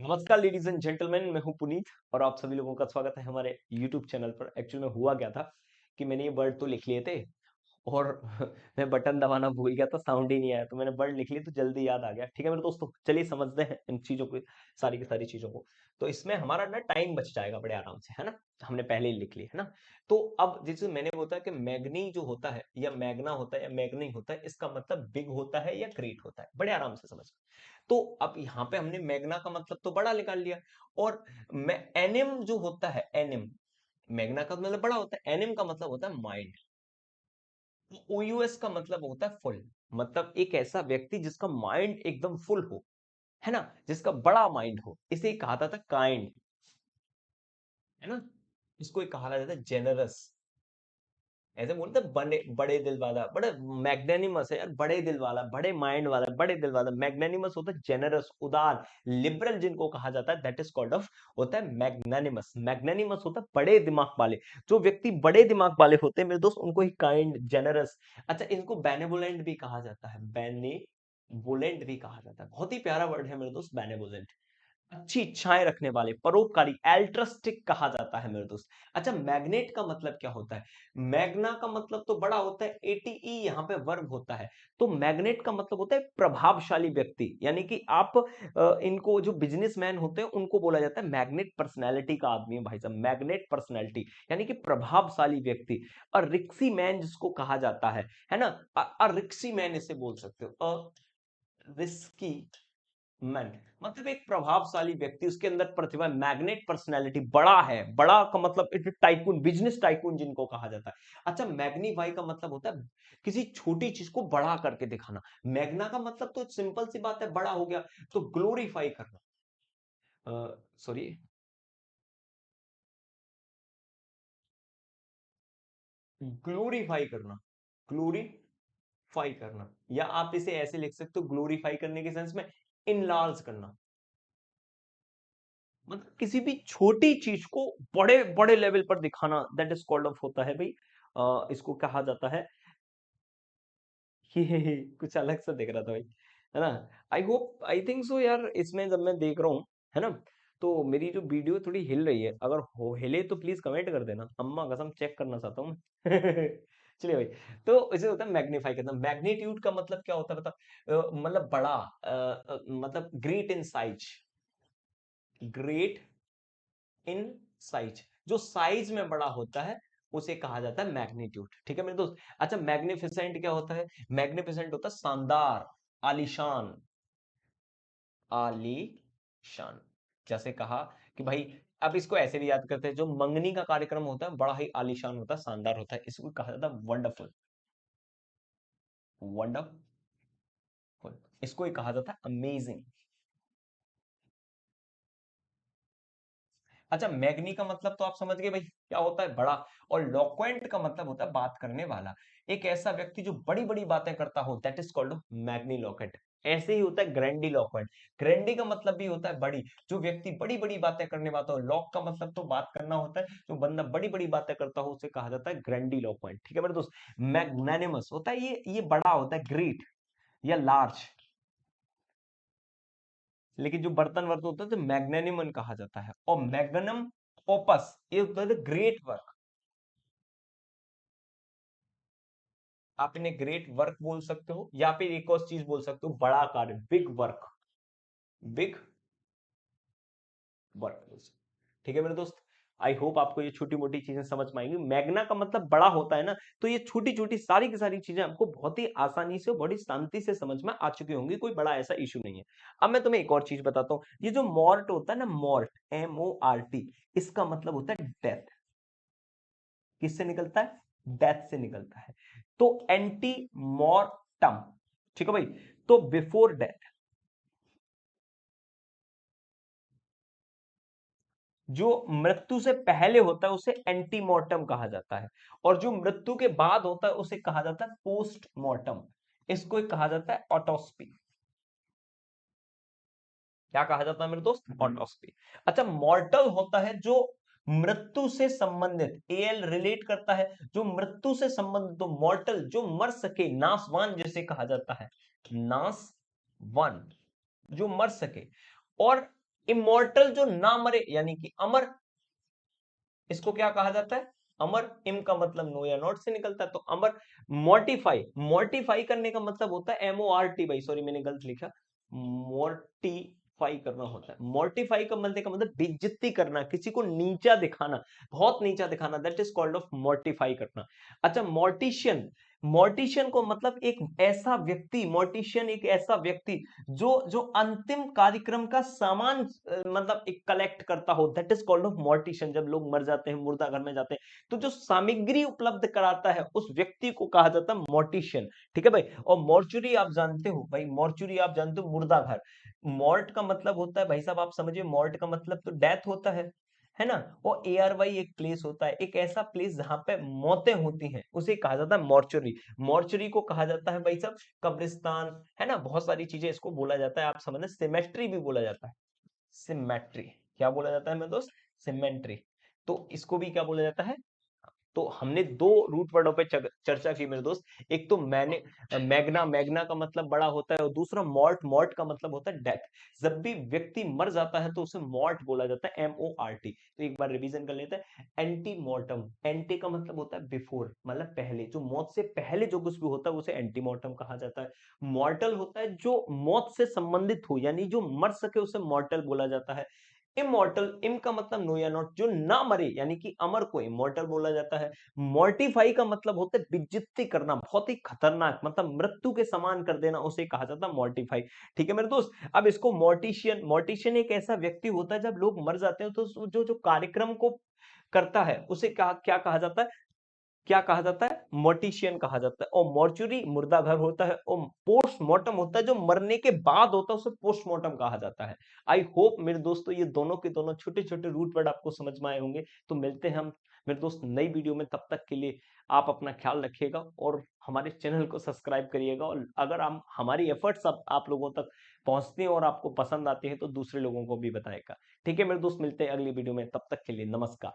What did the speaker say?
नमस्कार ladies and gentleman, मैं हूं पुनीत और आप सभी लोगों का स्वागत है हमारे यूट्यूब चैनल पर। एक्चुअली में हुआ क्या था कि मैंने ये वर्ड तो लिख लिए थे और मैं बटन दबाना भूल गया था, साउंड ही नहीं आया, तो मैंने वर्ड लिख लिए तो जल्दी याद आ गया। ठीक है मेरे दोस्तों, चलिए समझते हैं इन चीजों को, सारी की सारी चीजों को। तो इसमें हमारा ना टाइम बच जाएगा बड़े आराम से, है ना। हमने पहले ही लिख ली है ना। तो अब जैसे मैंने बोला कि मैग्नी जो होता है या मैग्ना होता है या मैग्नी होता है, इसका मतलब बिग होता है या ग्रेट होता है, बड़े आराम से समझ। तो अब यहाँ पे हमने मैग्ना का मतलब तो बड़ा निकाल लिया। और एनिम जो होता है, एनिम, मैग्ना का मतलब बड़ा होता है, एनिम का मतलब होता है माइंड। ओयूएस का मतलब होता है फुल, मतलब एक ऐसा व्यक्ति जिसका माइंड एकदम फुल हो, है ना, जिसका बड़ा माइंड हो, इसे कहा जाता है काइंड, है ना। इसको एक कहा जाता है जेनरस। ऐसे बोलते हैं बड़े बड़े दिल वाला, बड़े मैग्नेनिमस है यार, बड़े दिल वाला, बड़े माइंड वाला, बड़े दिल वाला। मैग्नेनिमस होता है जेनरस, उदार, लिबरल जिनको कहा जाता है, दैट इज कॉल्ड ऑफ, होता है मैग्नेनिमस। मैग्नेनिमस होता है बड़े दिमाग वाले। जो व्यक्ति बड़े दिमाग वाले होते हैं मेरे दोस्त, उनको ही काइंड, जेनरस। अच्छा, इनको बेनेवोलेंट भी कहा जाता है, बेनेवोलेंट भी कहा जाता है। बहुत ही प्यारा वर्ड है मेरे दोस्त, बेनेवोलेंट। अच्छी इच्छाएं रखने वाले, परोपकारी, एल्ट्रस्टिक कहा जाता है मेरे दोस्त। अच्छा, मैग्नेट का मतलब क्या होता है? मैग्ना का मतलब तो बड़ा होता है, एटीई यहाँ पे वर्ब होता है। तो मैग्नेट का मतलब होता है प्रभावशाली व्यक्ति, यानी कि आप इनको जो बिजनेसमैन होते हैं उनको बोला जाता है मैग्नेट पर्सनैलिटी का आदमी है भाई साहब, मैग्नेट पर्सनैलिटी यानी कि प्रभावशाली व्यक्ति। और रिक्सी मैन जिसको कहा जाता है ना, रिक्सी मैन इसे बोल सकते हो, रिस्की मैन, मतलब एक प्रभावशाली व्यक्ति, उसके अंदर प्रतिभा, मैग्नेट पर्सनैलिटी, बड़ा है। बड़ा का मतलब इट टाइकून, बिजनेस टाइकून जिनको कहा जाता है। अच्छा, मैग्नीफाई का मतलब होता है किसी छोटी चीज को बड़ा करके दिखाना। मैग्ना का मतलब तो सिंपल सी बात है, बड़ा हो गया। तो ग्लोरीफाई करना, सॉरी, ग्लोरीफाई करना, ग्लोरीफाई करना, या आप इसे ऐसे लिख सकते हो, ग्लोरीफाई करने के सेंस में इनलार्ज करना, मतलब किसी भी छोटी चीज को बड़े बड़े लेवल पर दिखाना, दैट इज कॉल्ड ऑफ होता है भाई, इसको कहा जाता है। ये कुछ अलग सा दिख रहा था भाई, है ना। I hope, I think so यार, इसमें जब मैं देख रहा हूँ, है ना, तो मेरी जो वीडियो थोड़ी हिल रही है, अगर हो हिले तो प्लीज कमेंट कर देना, अम्मा कसम चेक करना चाहता हूँ मैं। चलिए भाई। तो इसे होता है मैग्नीफाई करना। मैग्नीट्यूड का मतलब क्या होता है बता, मतलब बड़ा, मतलब great in size, great in size, जो साइज में बड़ा होता है उसे कहा जाता है मैग्नीट्यूड। ठीक है मेरे दोस्त। अच्छा, मैग्निफिसेंट क्या होता है? मैग्निफिसेंट होता है शानदार, आलीशान, आलीशान। जैसे कहा कि भाई, अब इसको ऐसे भी याद करते हैं, जो मंगनी का कार्यक्रम होता है बड़ा ही आलीशान होता है, शानदार होता है, इसको कहा जाता है वंडरफुल, वंडरफुल। इसको ही कहा जाता है अमेजिंग। अच्छा, मैग्नी का मतलब तो आप समझ गए भाई, क्या होता है, बड़ा। और लोक्वेंट का मतलब होता है बात करने वाला, एक ऐसा व्यक्ति जो बड़ी बड़ी बातें करता हो, दैट इज कॉल्ड मैग्नी लोकेंट। ऐसे ही होता है ग्रैंडी लोक्वेंट। ग्रैंडी का मतलब भी होता है बड़ी, जो व्यक्ति बड़ी बड़ी बातें करने वाला हो। लॉक का मतलब तो बात करना होता है, जो बंदा बड़ी बड़ी बातें करता हो उसे कहा जाता है ग्रैंडी लोक्वेंट। ठीक है मेरे दोस्त। मैग्नानिमस होता है, ये बड़ा होता है, ग्रेट या लार्ज। लेकिन जो बर्तन वर्तन होता है तो मैग्नेनिमन कहा जाता है। और मैग्नम ओपस, ये होता है ग्रेट वर्क। आप इन्हें ग्रेट वर्क बोल सकते हो, या फिर एक और चीज बोल सकते हो, बड़ा कार्य, बिग वर्क, बिग वर्क। ठीक है मेरे दोस्त। आई होप आपको ये छोटी मोटी चीजें समझ में आएंगी। मैग्ना का मतलब बड़ा होता है ना, तो ये छोटी छोटी सारी की सारी चीजें आपको बहुत ही आसानी से, बड़ी शांति से समझ में आ चुकी होंगी, कोई बड़ा ऐसा इशू नहीं है। अब मैं तुम्हें एक और चीज बताता हूँ। ये जो मॉर्ट होता है ना, मॉर्ट, MORT, इसका मतलब होता है डेथ। किससे निकलता है? डेथ से निकलता है। तो एंटी मॉर्टम, ठीक है भाई। तो बिफोर डेथ, जो मृत्यु से पहले होता है उसे एंटीमॉर्टम कहा जाता है। और जो मृत्यु के बाद होता है उसे कहा जाता है पोस्टमॉर्टम। इसको एक कहा जाता है ऑटोस्पी। क्या कहा जाता है मेरे दोस्त? ऑटोस्पी। अच्छा, मॉर्टल होता है जो मृत्यु से संबंधित, एल रिलेट करता है, जो मृत्यु से संबंधित, तो मॉर्टल जो मर सके, नासवान जैसे कहा जाता है, नासवान जो मर सके। और इमोर्टल जो ना मरे यानी कि अमर, इसको क्या कहा जाता है? अमर। इम का मतलब नो या नॉट से निकलता है, तो अमर। मोर्टिफाई, मोर्टिफाई करने का मतलब होता है MORT, भाई सॉरी मैंने गलत लिखा, मोर्टिफाई करना होता है। मोर्टिफाई का मतलब बेइज्जती करना, किसी को नीचा दिखाना, बहुत नीचा दिखाना, दैट इज कॉल्ड ऑफ मोर्टिफाई करना। अच्छा, मोर्टिशियन, मोर्टिशियन को मतलब एक ऐसा व्यक्ति, मोर्टिशियन एक ऐसा व्यक्ति जो जो अंतिम कार्यक्रम का सामान मतलब एक कलेक्ट करता हो, दैट इज कॉल्ड ऑफ मोर्टिशियन। जब लोग मर जाते हैं, मुर्दा घर में जाते हैं, तो जो सामग्री उपलब्ध कराता है उस व्यक्ति को कहा जाता है मोर्टिशियन। ठीक है भाई। और मॉर्चुरी आप जानते हो भाई, मॉर्चुरी आप जानते हो, मुर्दा घर। मॉर्ट का मतलब होता है भाई साहब, आप समझिए, मॉर्ट का मतलब तो डेथ होता है ना। और ARY एक प्लेस होता है, एक ऐसा प्लेस जहां पे मौतें होती हैं, उसे कहा जाता है मॉर्चुरी। मॉर्चुरी को कहा जाता है भाई साहब कब्रिस्तान, है ना, बहुत सारी चीजें इसको बोला जाता है, आप समझना, सिमेट्री भी बोला जाता है। सिमेट्री, क्या बोला जाता है मेरे दोस्त? सिमेट्री। तो इसको भी क्या बोला जाता है? तो हमने दो रूट वर्डों पे चर्चा की मेरे दोस्त। एक तो मैंने मैग्ना, मैग्ना का मतलब बड़ा होता है, और दूसरा मॉर्ट, मॉर्ट का मतलब होता है डेथ। जब भी व्यक्ति मर जाता है तो उसे मॉर्ट बोला जाता है, MORT। तो एक बार रिवीजन कर लेते हैं। एंटी मॉर्टम, एंटी का मतलब होता है बिफोर, मतलब पहले, जो मौत से पहले जो कुछ भी होता है उसे एंटी मॉर्टम कहा जाता है। मॉर्टल होता है जो मौत से संबंधित हो, यानी जो मर सके उसे मॉर्टल बोला जाता है। इमॉर्टल, इम का मतलब नो या नॉट, जो ना मरे यानी कि अमर को इमॉर्टल बोला जाता है। मोर्टिफाई का मतलब होता है बेइज्जती करना, बहुत ही खतरनाक, मतलब मृत्यु के समान कर देना, उसे कहा जाता है मोर्टिफाई। ठीक है मेरे दोस्त। अब इसको मोर्टिशियन, मोर्टिशियन एक ऐसा व्यक्ति होता है जब लोग मर जाते हैं तो जो जो कार्यक्रम को करता है उसे क्या कहा जाता है? क्या कहा जाता है? मोर्टिशियन कहा जाता है। और मॉर्चुरी मुर्दा घर होता है, और पोस्टमार्टम होता है जो मरने के बाद होता है, उसे पोस्टमार्टम कहा जाता है। आई होप मेरे दोस्तों ये दोनों के दोनों छोटे छोटे रूट वर्ड आपको समझ में आए होंगे। तो मिलते हैं हम मेरे दोस्त नई वीडियो में, तब तक के लिए आप अपना ख्याल रखिएगा और हमारे चैनल को सब्सक्राइब करिएगा। और अगर हम हमारी एफर्ट्स आप लोगों तक पहुंचती हैं और आपको पसंद आती है तो दूसरे लोगों को भी बताएगा। ठीक है मेरे दोस्त, मिलते हैं अगली वीडियो में, तब तक के लिए नमस्कार।